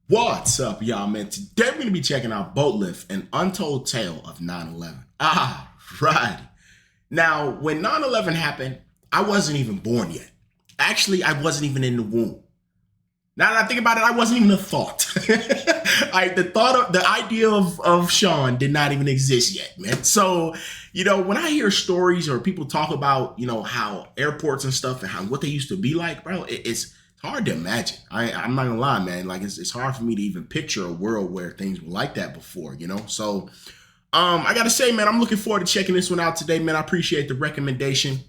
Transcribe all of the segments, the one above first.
What's up, y'all, man? Today we're going to be checking out BOATLIFT, an untold tale of 9/11. Right. Now, when 9/11 happened, I wasn't even born yet. Actually, I wasn't even in the womb. Now that I think about it, I wasn't even a thought. The idea of Shon did not even exist yet, man. So, when I hear stories or people talk about, how airports and stuff and what they used to be like, bro, it's hard to imagine. I'm not gonna lie, man. Like it's hard for me to even picture a world where things were like that before, So, I gotta say, man, I'm looking forward to checking this one out today, man. I appreciate the recommendation.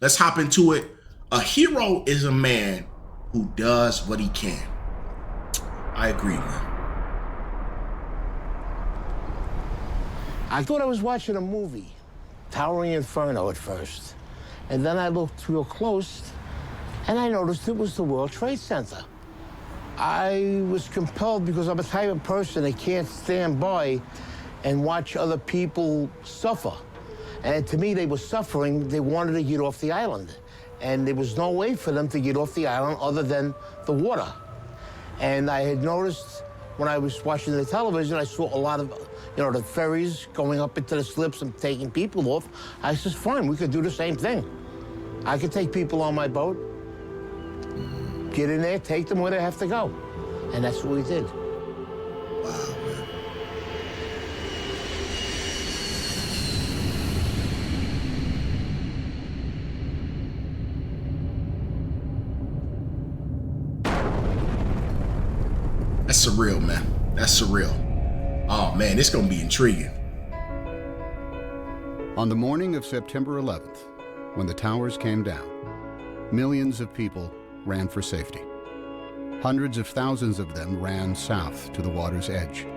Let's hop into it. A hero is a man who does what he can. I agree, man. I thought I was watching a movie, Towering Inferno at first. And then I looked real close, and I noticed it was the World Trade Center. I was compelled because I'm a type of person that can't stand by and watch other people suffer. And to me, they were suffering. They wanted to get off the island. And there was no way for them to get off the island other than the water. And I had noticed when I was watching the television, I saw a lot of, the ferries going up into the slips and taking people off. I said, fine, we could do the same thing. I could take people on my boat, get in there, take them where they have to go. And that's what we did. Wow, man. That's surreal, man. That's surreal. Oh, man, it's going to be intriguing. On the morning of September 11th, when the towers came down, millions of people ran for safety. Hundreds of thousands of them ran south to the water's edge.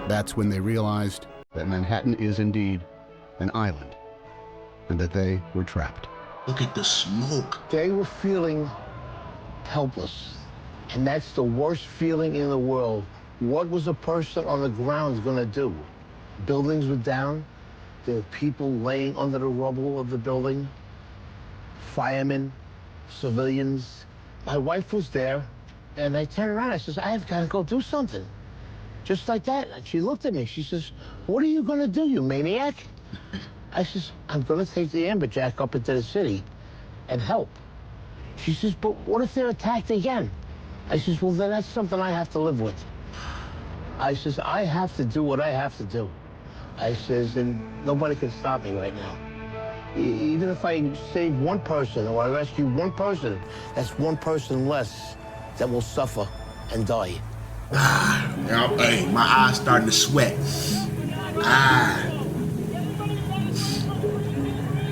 That's when they realized that Manhattan is indeed an island and that they were trapped. Look at the smoke. They were feeling helpless. And that's the worst feeling in the world. What was a person on the ground going to do? Buildings were down. There were people laying under the rubble of the building. Firemen, civilians. My wife was there, and I turned around. I says, I've got to go do something. Just like that. And she looked at me. She says, what are you going to do, you maniac? I says, I'm going to take the amberjack up into the city and help. She says, but what if they're attacked again? I says, well, then that's something I have to live with. I says, I have to do what I have to do. I says, and nobody can stop me right now. Even if I save one person or I rescue one person, that's one person less that will suffer and die. Hey, my eyes starting to sweat.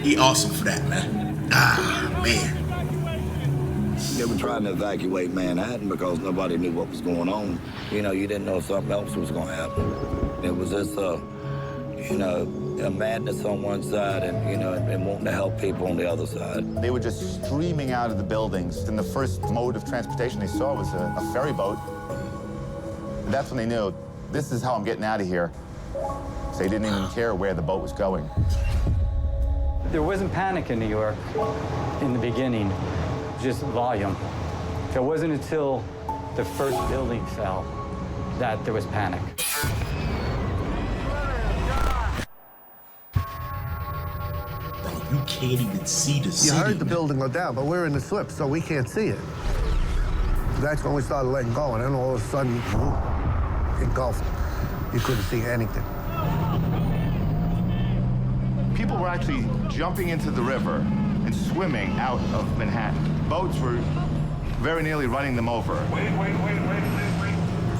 He awesome for that, man. Man. They were trying to evacuate Manhattan because nobody knew what was going on. You didn't know if something else was going to happen. It was just, a madness on one side and wanting to help people on the other side. They were just streaming out of the buildings, and the first mode of transportation they saw was a ferry boat. That's when they knew, this is how I'm getting out of here. So they didn't even care where the boat was going. There wasn't panic in New York in the beginning, just volume. It wasn't until the first building fell that there was panic. You can't even see the city. You heard the building go down, but we're in the slip, so we can't see it. That's when we started letting go, and then all of a sudden, engulfed. You couldn't see anything. People were actually jumping into the river and swimming out of Manhattan. Boats were very nearly running them over. Wait.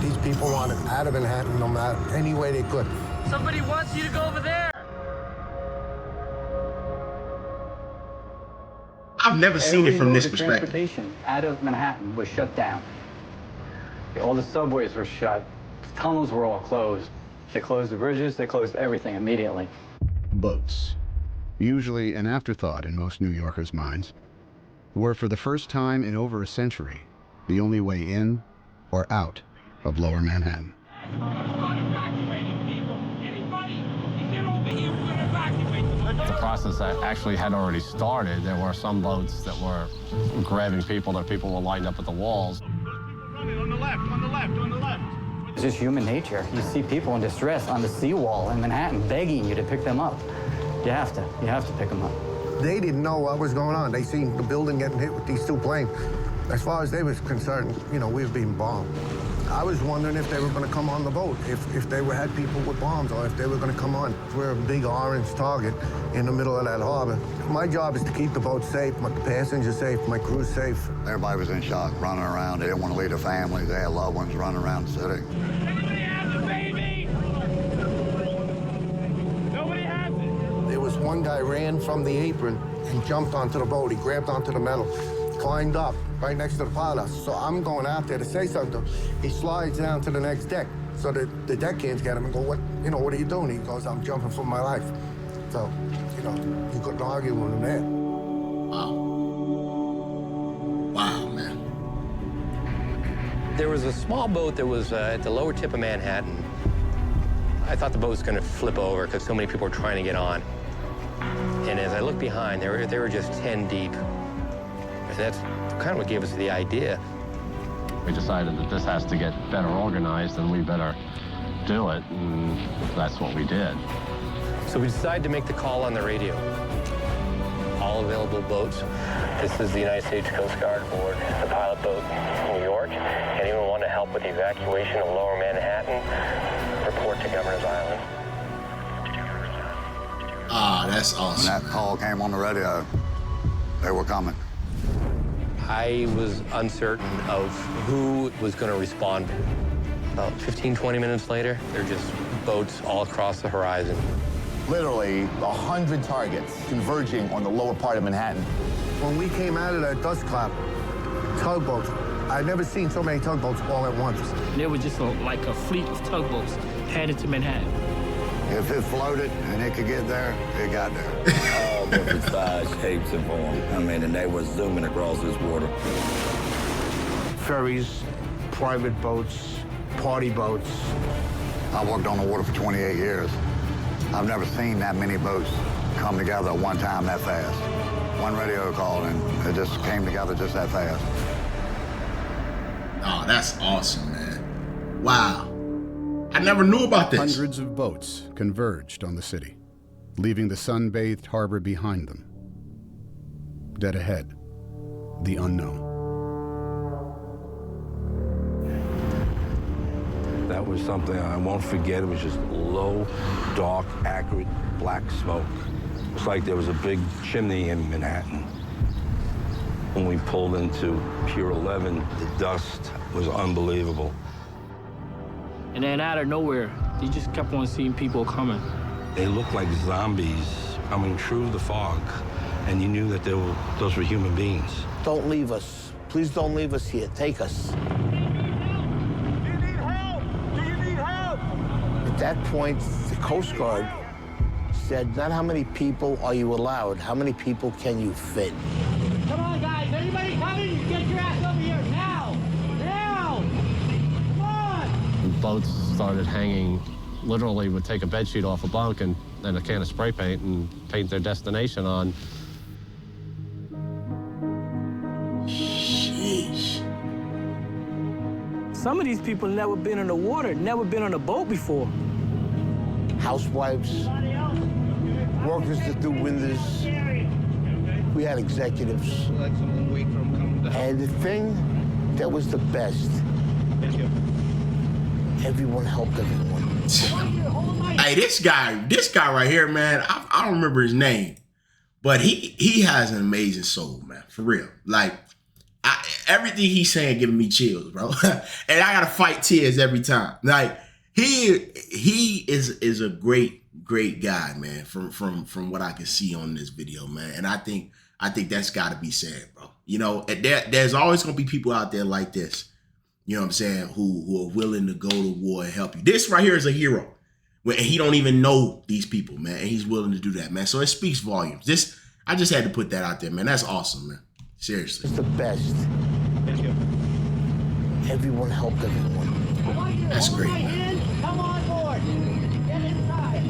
These people wanted out of Manhattan no matter any way they could. Somebody wants you to go over there. I've never seen it from this perspective. Transportation out of Manhattan was shut down. All the subways were shut. The tunnels were all closed. They closed the bridges. They closed everything immediately. Boats, usually an afterthought in most New Yorkers' minds, were for the first time in over a century the only way in or out of Lower Manhattan. The process that actually had already started. There were some boats that were grabbing people, that people were lined up at the walls. It's just human nature. You see people in distress on the seawall in Manhattan begging you to pick them up. You have to pick them up. They didn't know what was going on. They seen the building getting hit with these two planes. As far as they was concerned, you know, we were being bombed. I was wondering if they were going to come on the boat, if they had people with bombs, or if they were going to come on. We're a big orange target in the middle of that harbor. My job is to keep the boat safe, my passengers safe, my crew safe. Everybody was in shock, running around. They didn't want to leave their families. They had loved ones running around the city. Everybody has a baby! Nobody has it! There was one guy ran from the apron and jumped onto the boat. He grabbed onto the metal, climbed up right next to the pilot. So I'm going out there to say something. He slides down to the next deck. So the deckhands get him and go, what are you doing? He goes, I'm jumping for my life. So, you know, you couldn't argue with him there. Wow. Wow, man. There was a small boat that was at the lower tip of Manhattan. I thought the boat was going to flip over because so many people were trying to get on. And as I looked behind, they were just 10 deep. And that's kind of what gave us the idea. We decided that this has to get better organized and we better do it, and that's what we did. So we decided to make the call on the radio. All available boats. This is the United States Coast Guard aboard the pilot boat in New York. Anyone want to help with the evacuation of Lower Manhattan? Report to Governor's Island. Ah, that's awesome. When that call came on the radio, they were coming. I was uncertain of who was going to respond. About 15, 20 minutes later, there are just boats all across the horizon. Literally 100 targets converging on the lower part of Manhattan. When we came out of that dust cloud, tugboats, I'd never seen so many tugboats all at once. There was just like a fleet of tugboats headed to Manhattan. If it floated and it could get there, it got there. All different size, shapes, and forms. I mean, and they were zooming across this water. Ferries, private boats, party boats. I worked on the water for 28 years. I've never seen that many boats come together at one time that fast. One radio call and it just came together just that fast. Oh, that's awesome, man. Wow. I never knew about this. Hundreds of boats converged on the city, leaving the sun-bathed harbor behind them. Dead ahead, the unknown. That was something I won't forget. It was just low, dark, acrid, black smoke. It's like there was a big chimney in Manhattan. When we pulled into Pier 11, the dust was unbelievable. And then out of nowhere, you just kept on seeing people coming. They looked like zombies coming through the fog, and you knew that those were human beings. Don't leave us. Please don't leave us here. Take us. At that point, the Coast Guard said, not how many people are you allowed, how many people can you fit? Come on, guys. Anybody coming? Get your ass over here now. Now. Come on. Boats started hanging, literally would take a bedsheet off a bunk and a can of spray paint and paint their destination on. Sheesh. Some of these people never been in the water, never been on a boat before. Housewives, workers that do windows. We had executives. And the thing that was the best, everyone helped everyone. Hey, this guy right here, man, I don't remember his name, but he has an amazing soul, man, for real. Like, everything he's saying giving me chills, bro. And I gotta fight tears every time. Like, he is a great guy, man, from what I can see on this video, man. And I think that's gotta be said, bro. You know, there's always gonna be people out there like this, you know what I'm saying, who are willing to go to war and help you. This right here is a hero. And he don't even know these people, man, and he's willing to do that, man. So it speaks volumes. I just had to put that out there, man. That's awesome, man. Seriously. It's the best. Everyone helped everyone. That's great, man. Come on board. Get inside.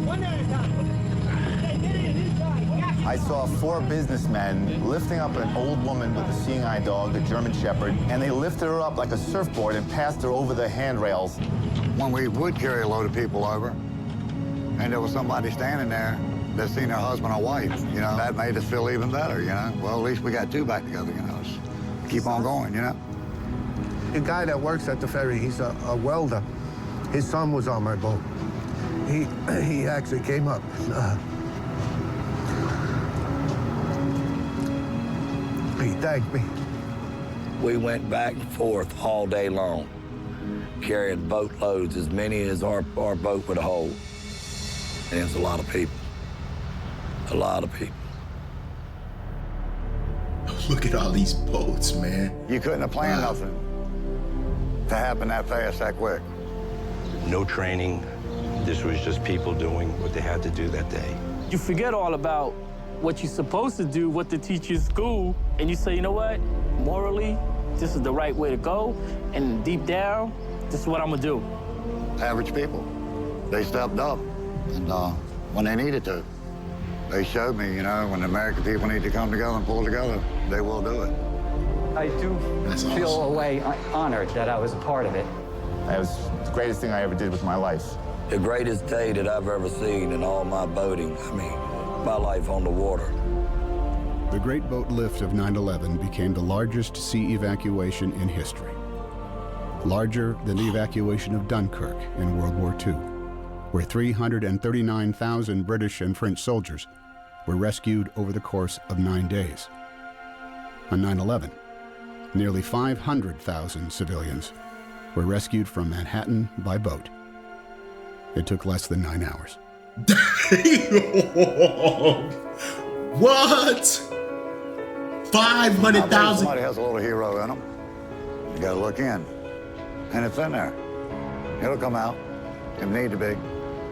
One at a time. Get in inside. I saw 4 businessmen lifting up an old woman with a seeing eye dog, a German Shepherd, and they lifted her up like a surfboard and passed her over the handrails. When we would carry a load of people over, and there was somebody standing there that seen their husband or wife, you know, that made us feel even better, you know. Well, at least we got 2 back together, you know. Let's keep on going, you know. The guy that works at the ferry, he's a welder. His son was on my boat. He actually came up. He thanked me. We went back and forth all day long, carrying boatloads, as many as our boat would hold. And it's a lot of people. A lot of people. Look at all these boats, man. You couldn't have planned nothing to happen that fast, that quick. No training. This was just people doing what they had to do that day. You forget all about what you're supposed to do, what they teach you in school, and you say, you know what? Morally, this is the right way to go, and deep down, this is what I'm gonna do. Average people, they stepped up, and when they needed to, they showed me, you know, when the American people need to come together and pull together, they will do it. I do feel a way honored that I was a part of it. It was the greatest thing I ever did with my life. The greatest day that I've ever seen in all my boating. I mean, my life on the water. The Great Boat Lift of 9/11 became the largest sea evacuation in history. Larger than the evacuation of Dunkirk in World War II, where 339,000 British and French soldiers were rescued over the course of 9 days. On 9/11, nearly 500,000 civilians were rescued from Manhattan by boat. It took less than 9 hours. What? 500,000? Somebody has a little hero in them. You gotta look in. And it's in there. It'll come out. It need to be.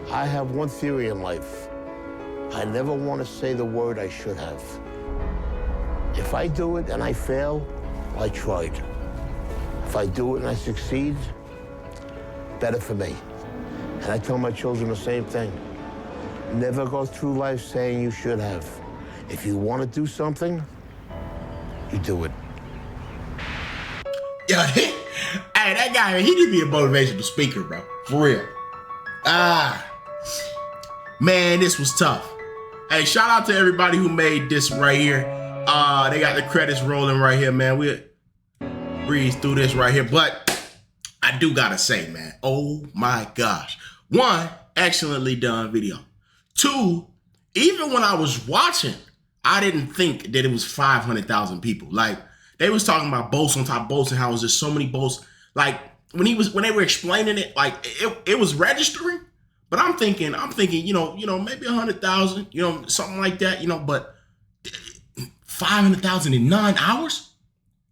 I have one theory in life. I never want to say the word I should have. If I do it and I fail, I tried. If I do it and I succeed, better for me. And I tell my children the same thing. Never go through life saying you should have. If you want to do something, you do it. Yo, hey, that guy, he need to be a motivational speaker, bro. For real. Man, this was tough. Hey, shout out to everybody who made this right here. They got the credits rolling right here, man. We'll breeze through this right here. But I do gotta say, man, oh my gosh. 1, excellently done video. 2, even when I was watching, I didn't think that it was 500,000 people. Like, they was talking about boats on top of boats and how it was just so many boats. Like, when they were explaining it, like, it was registering. But I'm thinking, you know, maybe 100,000, you know, something like that, you know, but 500,000 in 9 hours?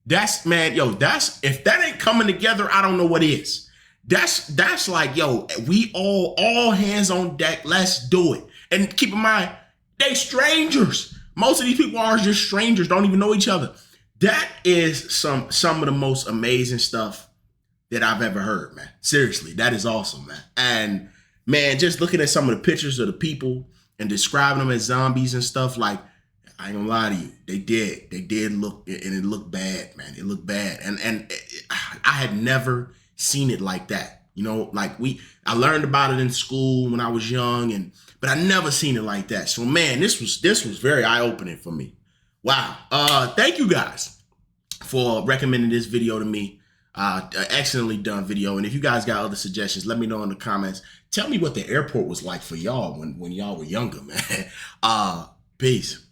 That's, man, yo, that's, if that ain't coming together, I don't know what is. That's like, yo, we all hands on deck, let's do it. And keep in mind, they strangers. Most of these people are just strangers, don't even know each other. That is some of the most amazing stuff that I've ever heard, man. Seriously, that is awesome, man. And man, just looking at some of the pictures of the people and describing them as zombies and stuff, like, I ain't gonna lie to you, they did look, and it looked bad, man. It looked bad. And I had never seen it like that. You know, like I learned about it in school when I was young, but I never seen it like that. So man, this was very eye-opening for me. Wow. Thank you guys for recommending this video to me. Excellently done video. And if you guys got other suggestions, let me know in the comments. Tell me what the airport was like for y'all when y'all were younger, man. Peace.